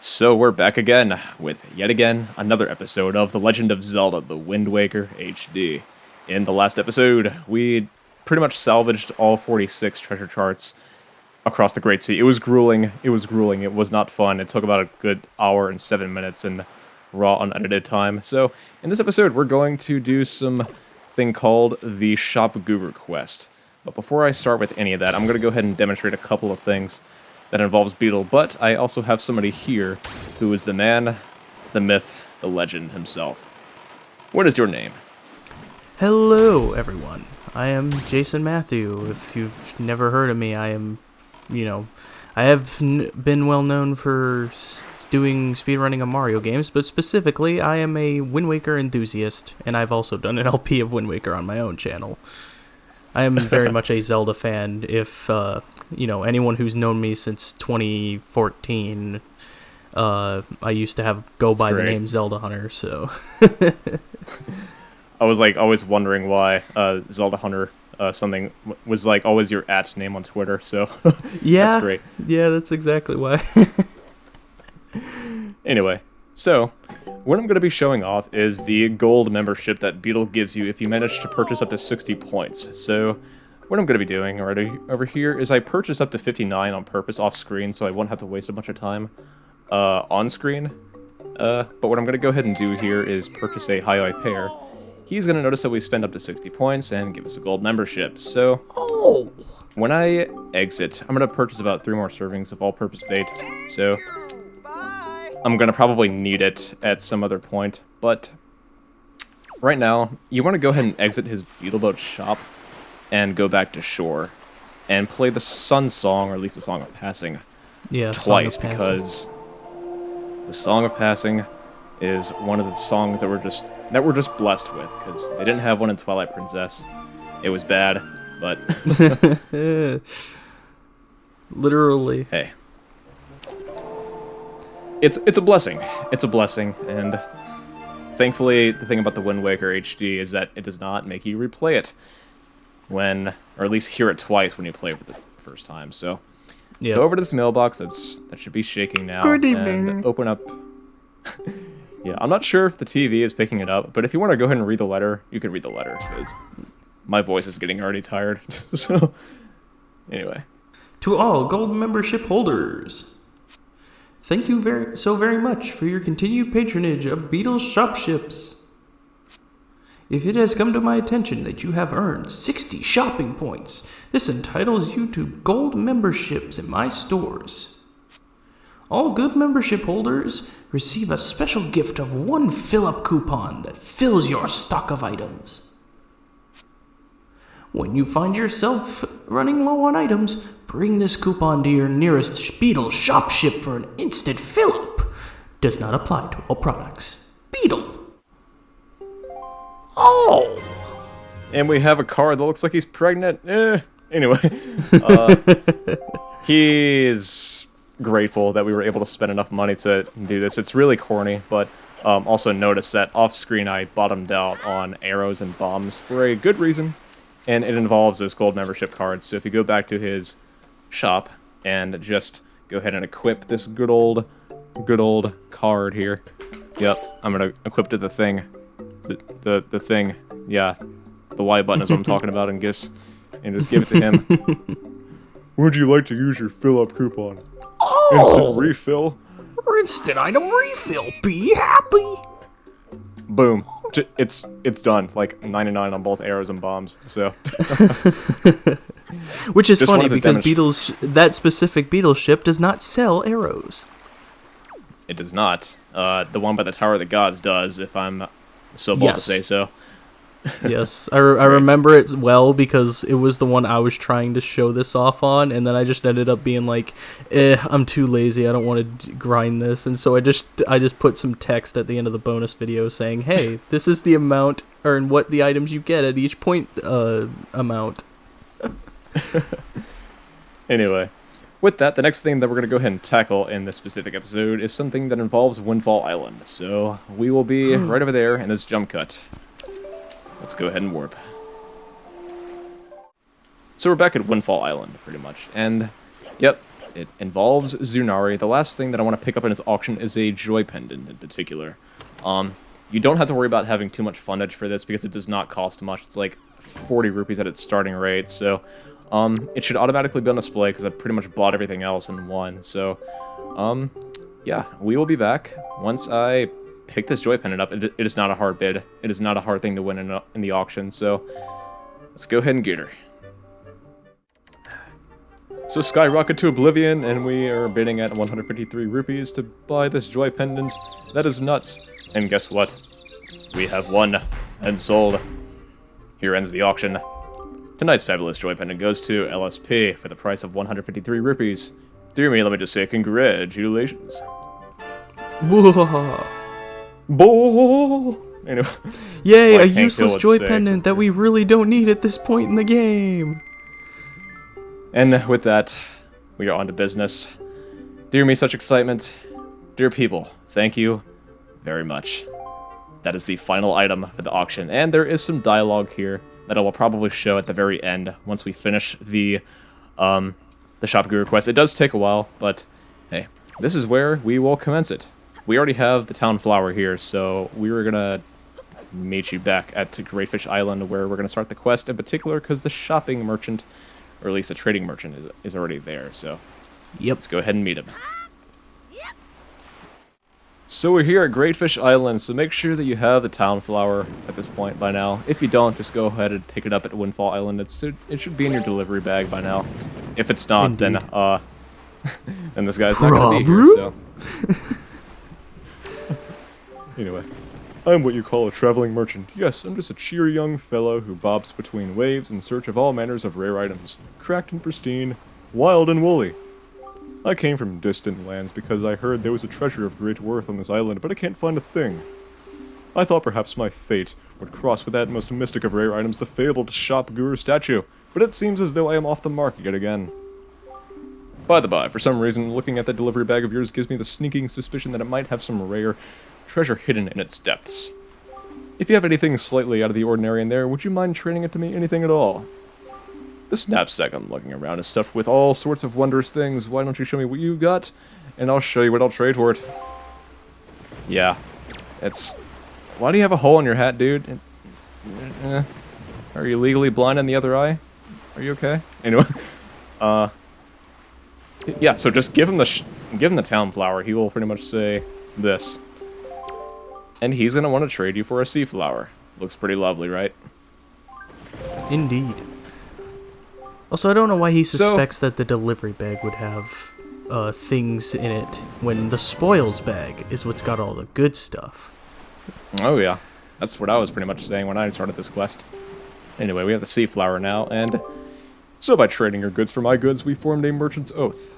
So we're back again with yet again another episode of The Legend of Zelda: The Wind Waker HD. In the last episode, we pretty much salvaged all 46 treasure charts across the Great Sea. It was grueling. It was grueling. It was not fun. It took about a good hour and 7 minutes in raw, unedited time. So in this episode, we're going to do some thing called the Shop Guru quest. But before I start with any of that, I'm going to go ahead and demonstrate a couple of things that involves Beetle, but I also have somebody here who is the man, the myth, the legend himself. What is your name? Hello, everyone. I am Jason Matthew. If you've never heard of me, I am, I have been well known for doing speedrunning of Mario games, but specifically, I am a Wind Waker enthusiast, and I've also done an LP of Wind Waker on my own channel. I am very much a Zelda fan. If, anyone who's known me since 2014, I used to go by the name Zelda Hunter, so... I was, always wondering why Zelda Hunter something was, always your @ name on Twitter, so yeah, that's great. Yeah, that's exactly why. Anyway, so... what I'm going to be showing off is the gold membership that Beetle gives you if you manage to purchase up to 60 points. So, what I'm going to be doing already over here is I purchased up to 59 on purpose off screen, so I won't have to waste a bunch of time on screen. But what I'm going to go ahead and do here is purchase a High Eye pair. He's going to notice that we spend up to 60 points and give us a gold membership. So, when I exit, I'm going to purchase about 3 more servings of all-purpose bait. So, I'm going to probably need it at some other point, but right now, you want to go ahead and exit his Beetleboat shop and go back to shore and play the Sun Song, or at least the Song of Passing, twice, because the Song of Passing is one of the songs that we're just blessed with, because they didn't have one in Twilight Princess. It was bad, but... Literally. Hey. It's a blessing. It's a blessing, and thankfully, the thing about the Wind Waker HD is that it does not make you replay it or at least hear it twice when you play for the first time. So, Go over to this mailbox that should be shaking now. Good evening. And open up. Yeah, I'm not sure if the TV is picking it up, but if you want to go ahead and read the letter, you can read the letter, because my voice is getting already tired. So, anyway. To all gold membership holders, thank you very much for your continued patronage of Beetle's Shop Ships. If it has come to my attention that you have earned 60 shopping points, this entitles you to gold memberships in my stores. All good membership holders receive a special gift of 1 fill-up coupon that fills your stock of items. When you find yourself running low on items, bring this coupon to your nearest Beetle shop ship for an instant fill-up. Does not apply to all products. Beetle. Oh! And we have a card that looks like he's pregnant. Anyway. He's grateful that we were able to spend enough money to do this. It's really corny, but also notice that off-screen I bottomed out on arrows and bombs for a good reason. And it involves this gold membership card. So if you go back to his shop and just go ahead and equip this good old card here. Yep, I'm gonna equip to the thing. The thing. Yeah. The Y button is what I'm talking about, and just give it to him. Would you like to use your fill-up coupon? Instant refill? Instant item refill. Be happy. Boom. It's done. 99 on both arrows and bombs. So, which is funny because that specific Beetle ship does not sell arrows. It does not. The one by the Tower of the Gods does, if I'm so bold to say so. Yes, I remember it well because it was the one I was trying to show this off on, and then I just ended up being like, I'm too lazy, I don't want to grind this, and so I just put some text at the end of the bonus video saying, hey, this is the amount, or what the items you get at each point amount. Anyway, with that, the next thing that we're going to go ahead and tackle in this specific episode is something that involves Windfall Island, so we will be right over there in this jump cut. Let's go ahead and warp. So we're back at Windfall Island, pretty much, and, yep, It involves Zunari. The last thing that I want to pick up in this auction is a Joy Pendant in particular. You don't have to worry about having too much fundage for this because it does not cost much. It's like 40 rupees at its starting rate, so it should automatically be on display because I pretty much bought everything else in one. So, yeah, we will be back once I pick this Joy Pendant up. It is not a hard bid. It is not a hard thing to win in the auction, so let's go ahead and get her. So skyrocket to oblivion, and we are bidding at 153 rupees to buy this Joy Pendant. That is nuts. And guess what? We have won and sold. Here ends the auction. Tonight's fabulous Joy Pendant goes to LSP for the price of 153 rupees. Dear me, let me just say congratulations. Whoa. Bull! Anyway, yay, a useless Joy Pendant that we really don't need at this point in the game. And with that, we are on to business. Dear me, such excitement. Dear people, thank you very much. That is the final item for the auction, and there is some dialogue here that I will probably show at the very end once we finish the shop guru quest. It does take a while, but hey, this is where we will commence it. We already have the town flower here, so we were gonna meet you back at Great Fish Island, where we're gonna start the quest in particular, because the shopping merchant, or at least the trading merchant, is already there. So, yep, let's go ahead and meet him. So we're here at Great Fish Island, so make sure that you have the town flower at this point by now. If you don't, just go ahead and pick it up at Windfall Island. It should be in your delivery bag by now. If it's not, indeed, then then this guy's not gonna be here, so. Anyway, I'm what you call a traveling merchant. Yes, I'm just a cheery young fellow who bobs between waves in search of all manners of rare items, cracked and pristine, wild and woolly. I came from distant lands because I heard there was a treasure of great worth on this island, but I can't find a thing. I thought perhaps my fate would cross with that most mystic of rare items, the fabled shop guru statue, but it seems as though I am off the mark yet again. By the by, for some reason, looking at that delivery bag of yours gives me the sneaking suspicion that it might have some rare treasure hidden in its depths. If you have anything slightly out of the ordinary in there, would you mind trading it to me? Anything at all? This knapsack I'm looking around is stuffed with all sorts of wondrous things. Why don't you show me what you got, and I'll show you what I'll trade for it. Yeah, it's... Why do you have a hole in your hat, dude? Are you legally blind in the other eye? Are you okay? Anyway, yeah, so just give him the town flower. He will pretty much say this. And he's gonna want to trade you for a sea flower. Looks pretty lovely, right? Indeed. Also, I don't know why he suspects that the delivery bag would have things in it when the spoils bag is what's got all the good stuff. Oh yeah, that's what I was pretty much saying when I started this quest. Anyway, we have the sea flower now, and so by trading your goods for my goods, we formed a merchant's oath.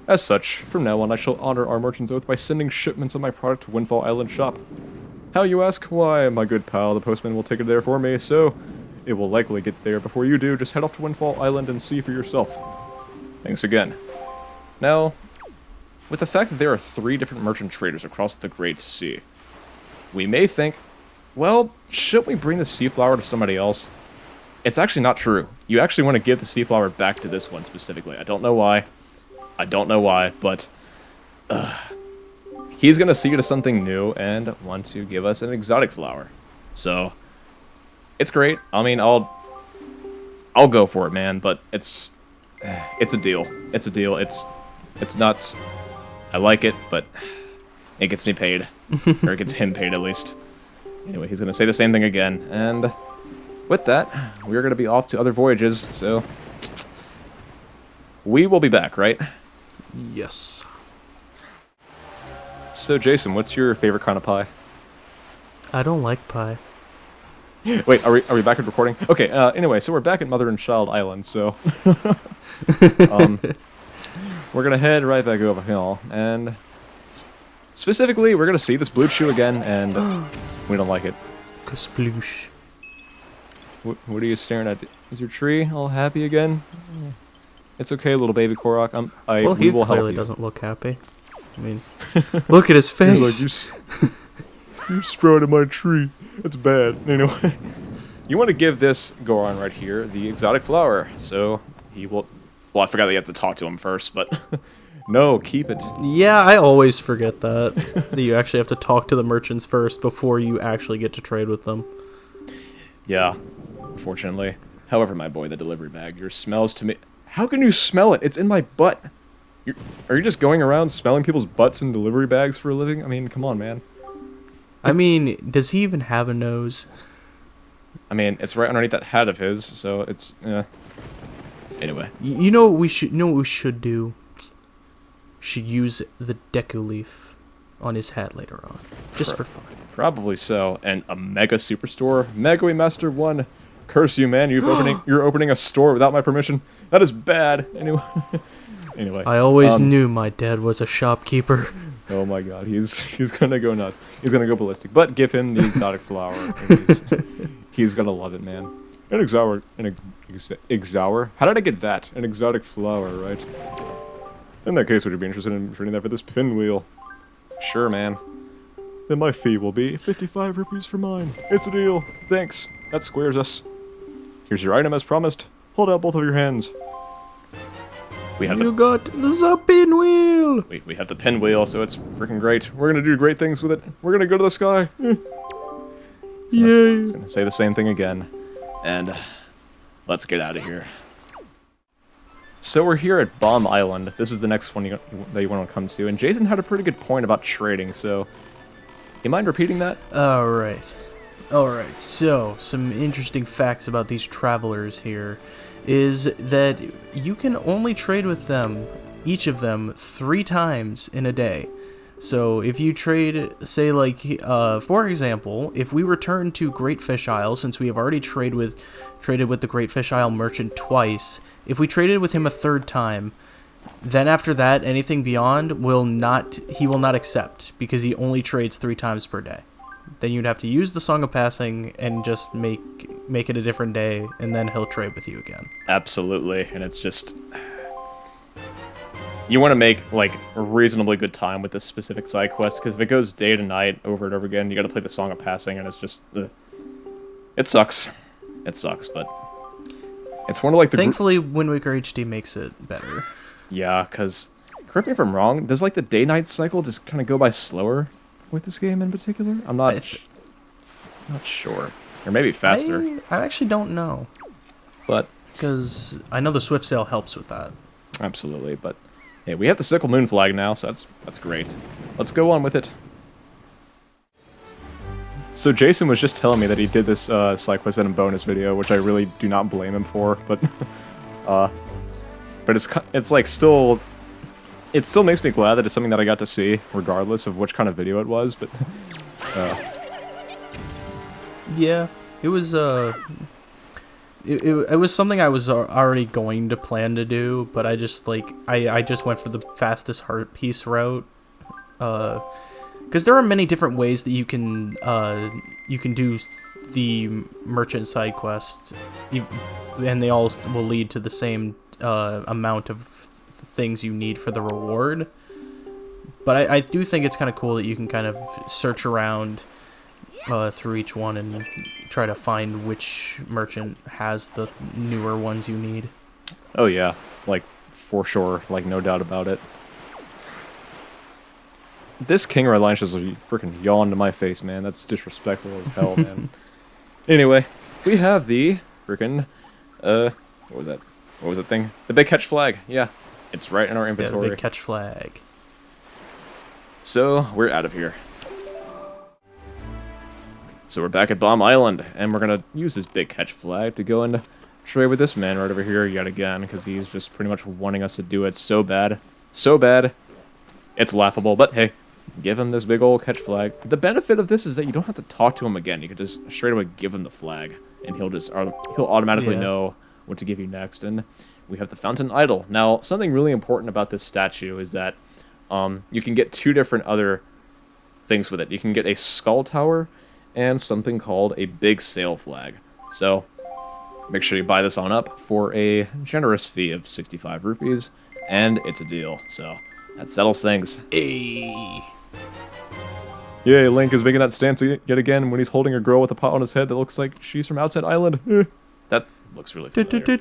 As such, from now on I shall honor our merchant's oath by sending shipments of my product to Windfall Island shop. How, you ask? Why, my good pal, the postman will take it there for me, so it will likely get there before you do. Just head off to Windfall Island and see for yourself. Thanks again. Now, with the fact that there are 3 different merchant traders across the Great Sea, we may think, well, shouldn't we bring the sea flower to somebody else? It's actually not true. You actually want to give the sea flower back to this one specifically. I don't know why. I don't know why, but he's going to see it as something new and want to give us an exotic flower. So, it's great. I mean, I'll go for it, man, but it's a deal. It's a deal. It's nuts. I like it, but it gets me paid. Or it gets him paid, at least. Anyway, he's going to say the same thing again, and with that, we're going to be off to other voyages, so we will be back, right? Yes. So, Jason, what's your favorite kind of pie? I don't like pie. Wait, are we back at recording? Okay, anyway, so we're back at Mother and Child Island, so we're gonna head right back over hill, and specifically, we're gonna see this Blue Chus again, and we don't like it. Kasploosh. What are you staring at? Is your tree all happy again? It's okay, little baby Korok. Well, we will help you. he clearly doesn't look happy. I mean, look at his face. He's like, you sprouted my tree. It's bad. Anyway, you want to give this Goron right here the exotic flower, so he will Well, I forgot that you have to talk to him first, but no, keep it. Yeah, I always forget that. That you actually have to talk to the merchants first before you actually get to trade with them. Yeah, unfortunately. However, my boy, the delivery bag, your smells to me... How can you smell it? It's in my butt. Are you just going around smelling people's butts in delivery bags for a living? I mean, come on, man. I mean, does he even have a nose? I mean, it's right underneath that hat of his, so it's... Anyway. You know what we should do? Should use the deku leaf on his hat later on, just for fun. Probably so. And a mega superstore? Megaway Master 1. Curse you, man. You're opening a store without my permission. That is bad. Anyway. I always knew my dad was a shopkeeper. Oh my god, he's gonna go nuts. He's gonna go ballistic. But give him the exotic flower. He's gonna love it, man. An exower? How did I get that? An exotic flower, right? In that case, would you be interested in trading that for this pinwheel? Sure, man. Then my fee will be 55 rupees for mine. It's a deal. Thanks. That squares us. Here's your item as promised. Hold out both of your hands. We have got the pinwheel! We have the pinwheel, so it's freaking great. We're gonna do great things with it. We're gonna go to the sky. Yay! I was gonna say the same thing again. And let's get out of here. So we're here at Bomb Island. This is the next one that you want to come to. And Jason had a pretty good point about trading, so... You mind repeating that? Alright, so some interesting facts about these travelers here is that you can only trade with them, each of them, 3 times in a day. So if you trade, say like, for example, if we return to Great Fish Isle, since we have already traded with the Great Fish Isle merchant twice, if we traded with him a 3rd time, then after that, anything beyond he will not accept, because he only trades 3 times per day. Then you'd have to use the Song of Passing and just make it a different day, and then he'll trade with you again. Absolutely, and it's just... You want to make, like, a reasonably good time with this specific side quest, because if it goes day to night over and over again, you gotta play the Song of Passing, and it's just... It sucks. It sucks, but... It's one of, like, the... Thankfully, Wind Waker HD makes it better. Yeah, because... Correct me if I'm wrong, does, like, the day-night cycle just kind of go by slower with this game in particular? I'm not sure. Or maybe faster. I actually don't know. But... Because I know the Swift Sail helps with that. Absolutely, but... Hey, we have the Sickle Moon flag now, so that's great. Let's go on with it. So Jason was just telling me that he did this side quest in a bonus video, which I really do not blame him for, but it's like still... It still makes me glad that it's something that I got to see, regardless of which kind of video it was, but... Yeah, it was, It was something I was already going to plan to do, but I just, like, I just went for the fastest heart piece route. Because there are many different ways that you can do the merchant side quest, and they all will lead to the same amount of things you need for the reward. But I do think it's kind of cool that you can kind of search around through each one and try to find which merchant has the newer ones you need. Oh yeah, like, for sure, like, no doubt about it. This King Red Line just freaking yawned to my face, man. That's disrespectful as hell, man. Anyway, we have the freaking, what was that? What was that thing? The Big Catch flag. Yeah, it's right in our inventory. Yeah, the Big Catch flag. So, we're out of here. So we're back at Bomb Island, and we're gonna use this Big Catch flag to go and trade with this man right over here yet again, because he's just pretty much wanting us to do it so bad. So bad, it's laughable, but hey, give him this big old catch flag. The benefit of this is that you don't have to talk to him again. You can just straight away give him the flag, and he'll automatically know what to give you next. And we have the Fountain Idol. Now, something really important about this statue is that you can get 2 different other things with it. You can get a Skull Tower, and something called a Big Sail Flag. So, make sure you buy this on up for a generous fee of 65 rupees, and it's a deal. So, that settles things. Hey. Yay, Link is making that stance yet again when he's holding a girl with a pot on his head that looks like she's from outside Island. That looks really familiar.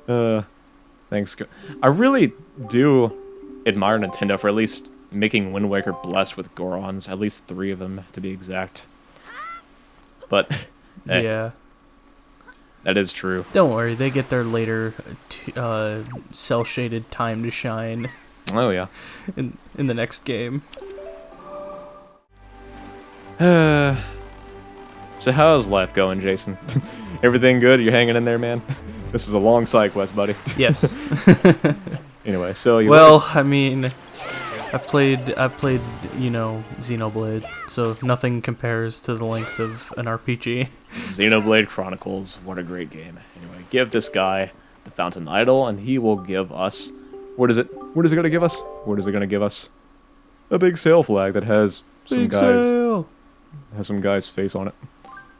Thanks. I really do admire Nintendo for at least making Wind Waker blessed with Gorons, at least 3 of them to be exact. But hey, Yeah. that is true. Don't worry, they get their later cell-shaded time to shine Oh yeah. in the next game. So how's life going, Jason? Everything good? You're hanging in there, man? This is a long side quest, buddy. Yes. Anyway, so you I mean, I played, you know, Xenoblade, so nothing compares to the length of an RPG. Xenoblade Chronicles, what a great game. Anyway, give this guy the Fountain Idol, and he will give us... What is it? What is it going to give us? What is it going to give us? A big sail flag that has some guy's face on it.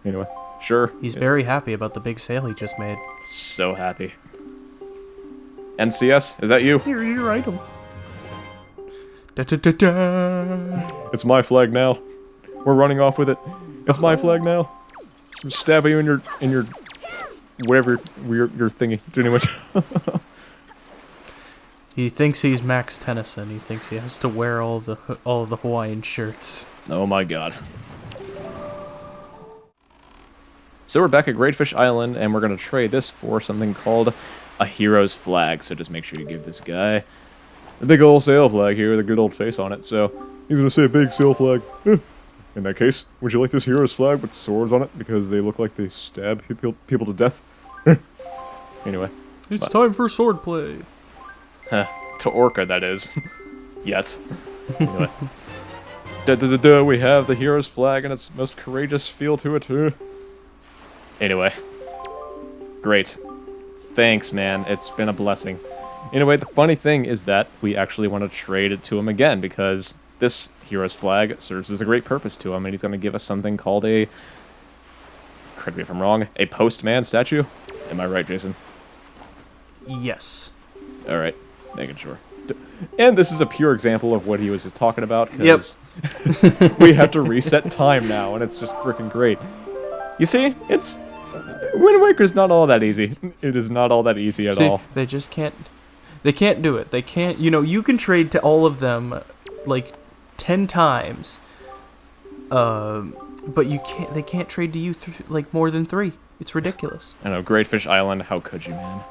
Anyway, sure. He's very happy about the big sale he just made. So happy. NCS, is that you? Here, your item. Da, da, da, da. It's my flag now. We're running off with it. It's my flag now. I'm stabbing you in your whatever your thingy. Anyway. He thinks he's Max Tennyson. He thinks he has to wear all the Hawaiian shirts. Oh my god. So we're back at Greatfish Island, and we're gonna trade this for something called a hero's flag. So just make sure you give this guy the big old sail flag here with a good old face on it. So he's gonna say big sail flag. In that case, would you like this hero's flag with swords on it because they look like they stab people to death? Anyway. It's time for swordplay. To Orca, that is. Yet. Anyway. We have the hero's flag and its most courageous feel to it, too. Anyway. Great. Thanks, man. It's been a blessing. Anyway, the funny thing is that we actually want to trade it to him again, because this hero's flag serves as a great purpose to him, and he's going to give us something called a... Correct me if I'm wrong. A postman statue? Am I right, Jason? Yes. Alright. Making sure. And this is a pure example of what he was just talking about, because we have to reset time now, and it's just freaking great. You see, it's... Wind Waker's not all that easy. It is not all that easy at all. They just can't... They can't do it. They can't... You know, you can trade to all of them, like, 10 times. But you can't... They can't trade to you, like, more than 3. It's ridiculous. I know, Greatfish Island, how could you, man?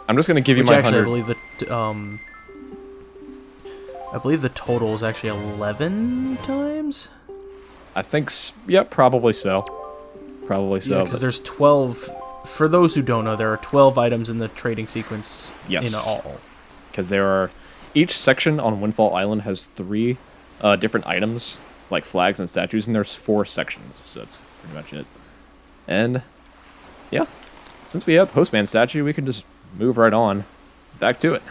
I'm just gonna give you my 100... I believe the total is actually 11 times? I think... Yep, probably so. Probably so. Yeah, because there's 12... For those who don't know, there are 12 items in the trading sequence in all. Because there are... Each section on Windfall Island has 3 different items, like flags and statues, and there's 4 sections, so that's pretty much it. And, yeah. Since we have Postman statue, we can just move right on. Back to it.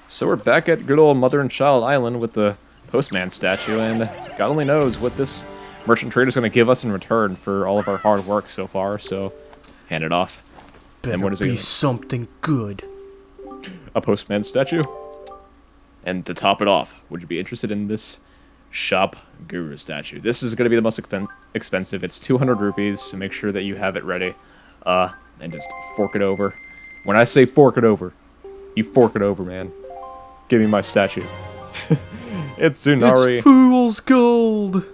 So we're back at good old Mother and Child Island with the Postman statue, and God only knows what this merchant trader is going to give us in return for all of our hard work so far, so hand it off. Better and what is it be something good. A Postman statue. And to top it off, would you be interested in this Shop Guru statue? This is going to be the most expensive. It's 200 rupees, so make sure that you have it ready. And just fork it over. When I say fork it over, you fork it over, man. Give me my statue. It's Tsunari. It's fool's gold.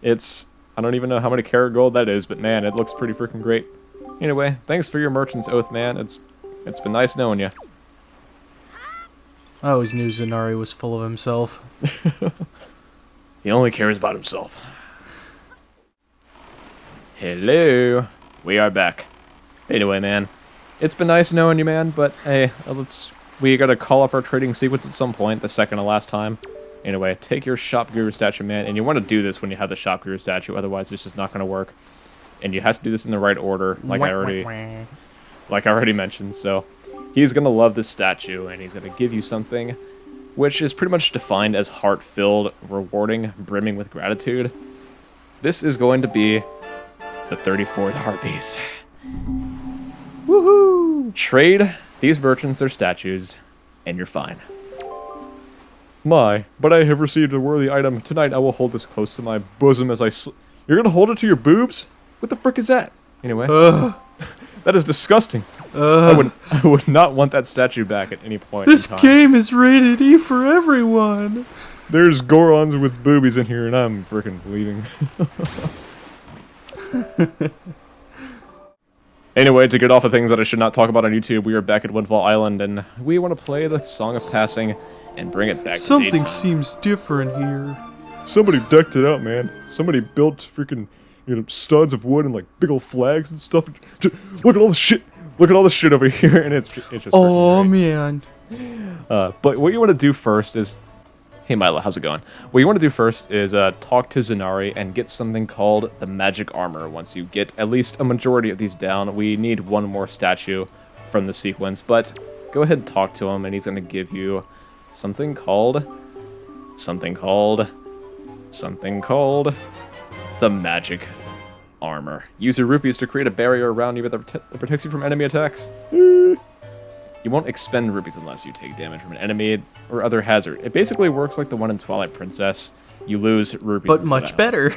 It's... I don't even know how many karat gold that is, but man, it looks pretty freaking great. Anyway, thanks for your merchant's oath, man. It's been nice knowing you. I always knew Zanari was full of himself. He only cares about himself. Hello. We are back. Anyway, man. It's been nice knowing you, man, but hey, we gotta call off our trading sequence at some point, the second to last time. Anyway, take your Shop Guru statue, man, and you want to do this when you have the Shop Guru statue, otherwise it's just not gonna work. And you have to do this in the right order, like I already mentioned, so... He's gonna love this statue, and he's gonna give you something which is pretty much defined as heart-filled, rewarding, brimming with gratitude. This is going to be the 34th heart piece. Woohoo! Trade these merchants their statues, and you're fine. My, but I have received a worthy item. Tonight I will hold this close to my bosom as I You're gonna hold it to your boobs? What the frick is that? Anyway. That is disgusting. I would not want that statue back at any point This in time. game is rated E for everyone. There's Gorons with boobies in here, and I'm freaking leaving. Anyway, to get off the things that I should not talk about on YouTube, we are back at Windfall Island, and we want to play the Song of Passing and bring it back to Something daytime. seems different here. Somebody decked it out, man. Somebody built freaking, studs of wood and like big old flags and stuff. Look at all the shit. Look at all the shit over here, and it's just. Oh man. But what you want to do first is, hey Milo, how's it going? What you want to do first is talk to Zenari and get something called the magic armor. Once you get at least a majority of these down, we need one more statue from the sequence. But go ahead and talk to him, and he's gonna give you something called the magic armor. Use your rupees to create a barrier around you that protects you from enemy attacks. You won't expend rupees unless you take damage from an enemy or other hazard. It basically works like the one in Twilight Princess. You lose rupees. But much better.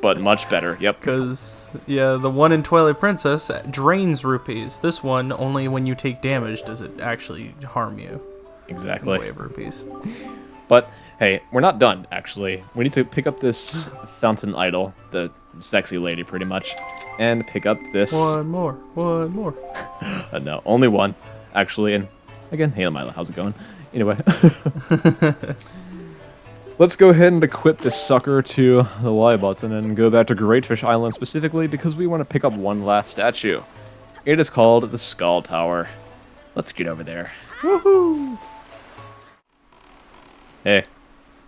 But much better, yep. Because, yeah, the one in Twilight Princess drains rupees. This one, only when you take damage does it actually harm you. Exactly. In the way of rupees. But, hey, we're not done, actually. We need to pick up this fountain idol, the sexy lady, pretty much, and pick up this... One more. No, only one, actually, and again, hey, Milo, how's it going? Anyway. Let's go ahead and equip this sucker to the Y button and go back to Greatfish Island specifically because we want to pick up one last statue. It is called the Skull Tower. Let's get over there. Woohoo! Hey,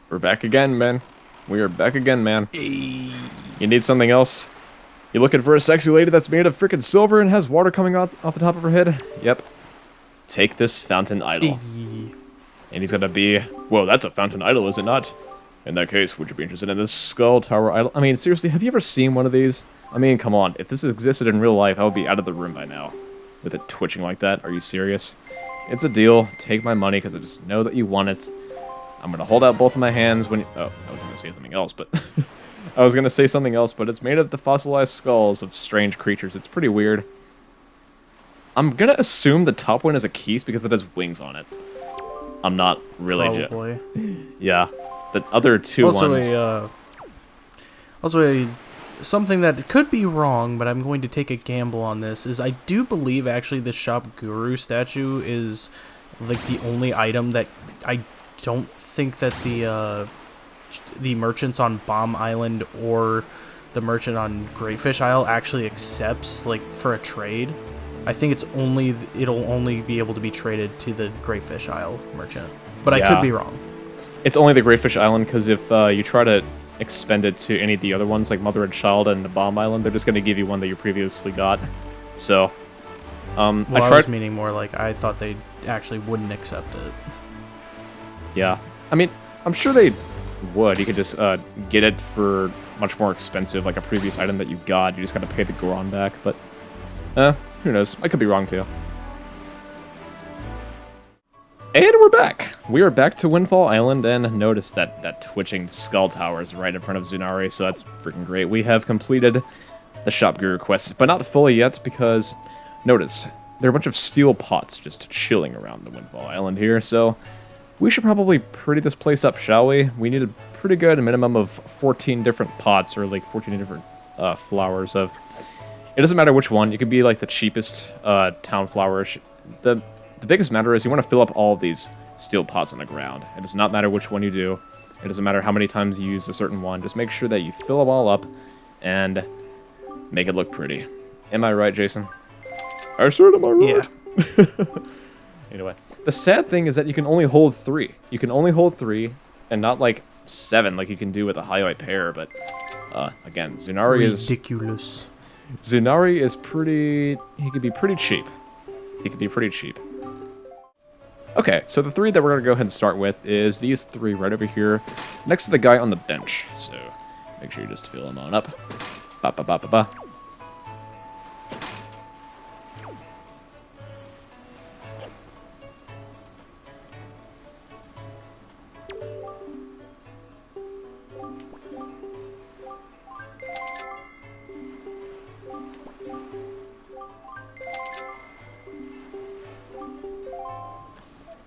we're back again, man. We are back again, man. Hey. You need something else? You looking for a sexy lady that's made of freaking silver and has water coming off the top of her head? Yep. Take this fountain idol. Hey. And he's gonna be... Whoa, that's a fountain idol, is it not? In that case, would you be interested in this Skull Tower idol? I mean, seriously, have you ever seen one of these? I mean, come on. If this existed in real life, I would be out of the room by now. With it twitching like that. Are you serious? It's a deal. Take my money, because I just know that you want it. I'm gonna hold out both of my hands when you... Oh, I was gonna say something else, but... I was gonna say something else, but it's made of the fossilized skulls of strange creatures. It's pretty weird. I'm gonna assume the top one is a Keese because it has wings on it. I'm not really... Probably. Yeah. The other two ones... Something that could be wrong, but I'm going to take a gamble on this, is I do believe actually the Shop Guru statue is like the only item that I don't think that the merchants on Bomb Island or the merchant on Greatfish Isle actually accepts, like, for a trade. I think it'll only be able to be traded to the Greatfish Isle merchant. But yeah. I could be wrong. It's only the Greatfish Island, because if you try to expend it to any of the other ones, like Mother and Child and the Bomb Island, they're just going to give you one that you previously got. So, well, I was meaning more like I thought they actually wouldn't accept it. Yeah. I mean, I'm sure they would. You could just get it for much more expensive, like a previous item that you got. You just got to pay the Goron back, but who knows? I could be wrong too. And we're back! We are back to Windfall Island, and notice that twitching skull tower is right in front of Zenari, so that's freaking great. We have completed the Shop Guru quest, but not fully yet, because, notice, there are a bunch of steel pots just chilling around the Windfall Island here, so we should probably pretty this place up, shall we? We need a pretty good minimum of 14 different pots, or like 14 different flowers of... It doesn't matter which one. You could be like the cheapest town flowers. The biggest matter is you want to fill up all of these steel pots on the ground. It does not matter which one you do. It doesn't matter how many times you use a certain one. Just make sure that you fill them all up and make it look pretty. Am I right, Jason? I said, am I right? Yeah. Anyway, the sad thing is that you can only hold 3. You can only hold 3 and not like 7 like you can do with a highlight pair. But again, Zenari is... Ridiculous. Zenari is pretty... He could be pretty cheap. He could be pretty cheap. Okay, so the 3 that we're going to go ahead and start with is these 3 right over here, next to the guy on the bench. So, make sure you just fill them on up. Ba ba ba ba ba.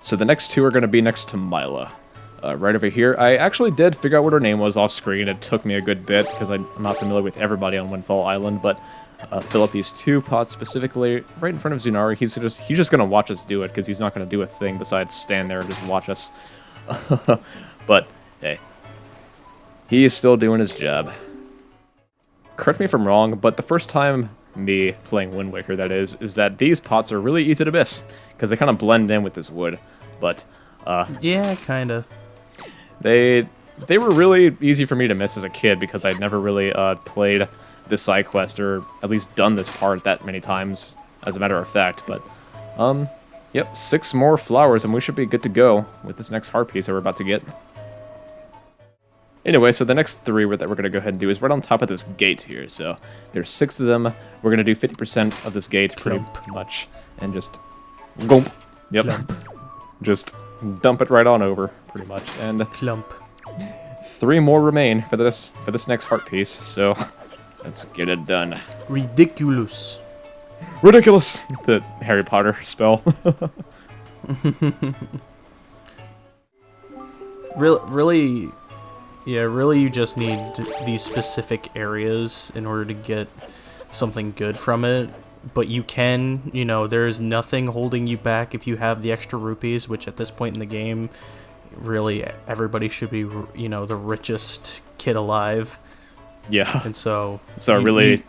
So the next two are going to be next to Mila. Right over here. I actually did figure out what her name was off screen. It took me a good bit because I'm not familiar with everybody on Windfall Island, but fill up these 2 pots specifically right in front of Zunari. He's just going to watch us do it because he's not going to do a thing besides stand there and just watch us. But, hey. He is still doing his job. Correct me if I'm wrong, but the first time me playing Wind Waker, that is that these pots are really easy to miss because they kind of blend in with this wood. But, yeah, kind of. They were really easy for me to miss as a kid because I'd never really played this side quest or at least done this part that many times, as a matter of fact. But, yep, 6 more flowers and we should be good to go with this next heart piece that we're about to get. Anyway, so the next 3 that we're going to go ahead and do is right on top of this gate here. So there's 6 of them. We're going to do 50% of this gate pretty much. And just gulp. Yep. Clump. Just dump it right on over, pretty much. And Clump. 3 more remain for this next heart piece. So let's get it done. Ridiculous. Ridiculous! The Harry Potter spell. Really, yeah, really you just need these specific areas in order to get something good from it. But you can, you know, there's nothing holding you back if you have the extra rupees, which at this point in the game, really everybody should be, you know, the richest kid alive. Yeah. And so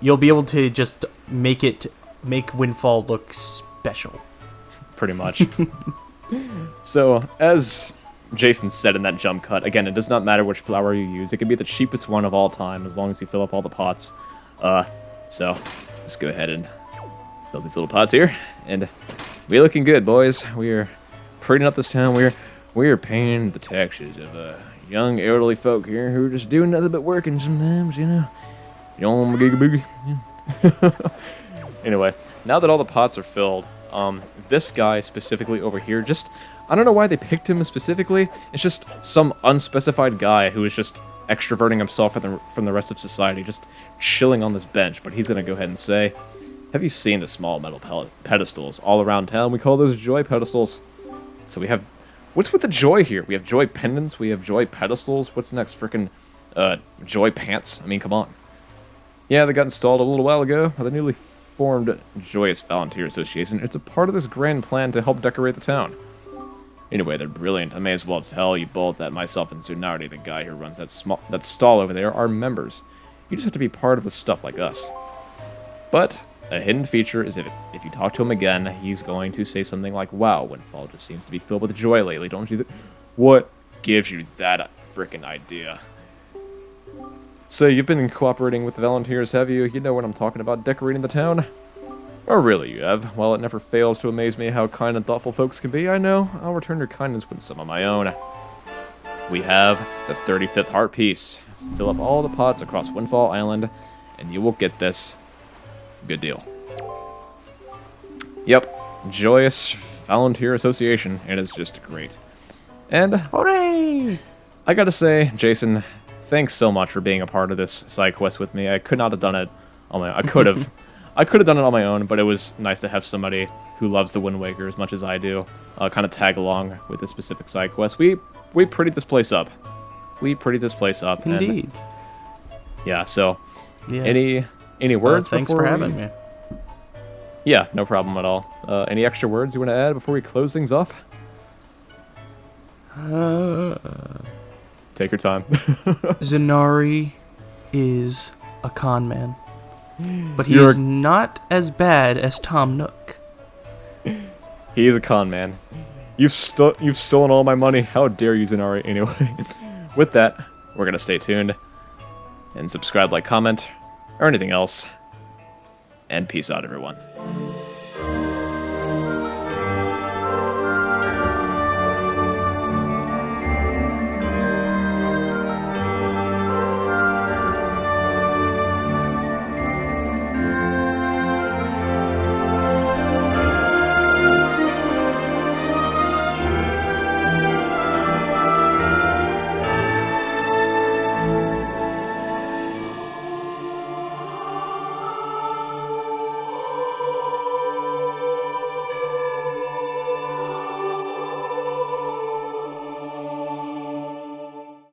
you'll be able to just make Windfall look special. Pretty much. So, as Jason said in that jump cut, again, it does not matter which flower you use. It can be the cheapest one of all time, as long as you fill up all the pots. So, just go ahead and fill these little pots here. And we're looking good, boys. We are prettying up this town. We are paying the taxes of young elderly folk here who are just doing nothing but working sometimes, you know. Boogie. Anyway, now that all the pots are filled, this guy specifically over here, just, I don't know why they picked him specifically. It's just some unspecified guy who is just extroverting himself from the rest of society, just chilling on this bench. But he's going to go ahead and say, have you seen the small metal pedestals all around town? We call those joy pedestals. So we have, what's with the joy here? We have joy pendants, we have joy pedestals. What's next? Frickin' joy pants? I mean, come on. Yeah, they got installed a little while ago by the newly formed Joyous Volunteer Association. It's a part of this grand plan to help decorate the town. Anyway, they're brilliant. I may as well tell you both that myself and Tsunardi, the guy who runs that stall over there, are members. You just have to be part of the stuff like us. But a hidden feature is if you talk to him again, he's going to say something like, wow, Windfall just seems to be filled with joy lately, don't you? What gives you that frickin' idea? So you've been cooperating with the volunteers, have you? You know what I'm talking about, decorating the town? Oh, really, you have? Well, it never fails to amaze me how kind and thoughtful folks can be, I know. I'll return your kindness with some of my own. We have the 35th heart piece. Fill up all the pots across Windfall Island, and you will get this. Good deal. Yep, Joyous Volunteer Association. It is just great. And, hooray! I gotta say, Jason, thanks so much for being a part of this side quest with me. I could not have done it on my own. I could have. I could have done it on my own, but it was nice to have somebody who loves the Wind Waker as much as I do kind of tag along with this specific side quest. We prettied this place up. Indeed. And, yeah, so, yeah. Any words thanks for having me. Yeah, no problem at all. Any extra words you want to add before we close things off? Take your time. Zunari is a con man. But he is not as bad as Tom Nook. He is a con man. You've stolen all my money. How dare you, Zunari? Anyway, with that, we're going to stay tuned. And subscribe, like, comment, or anything else. And peace out, everyone.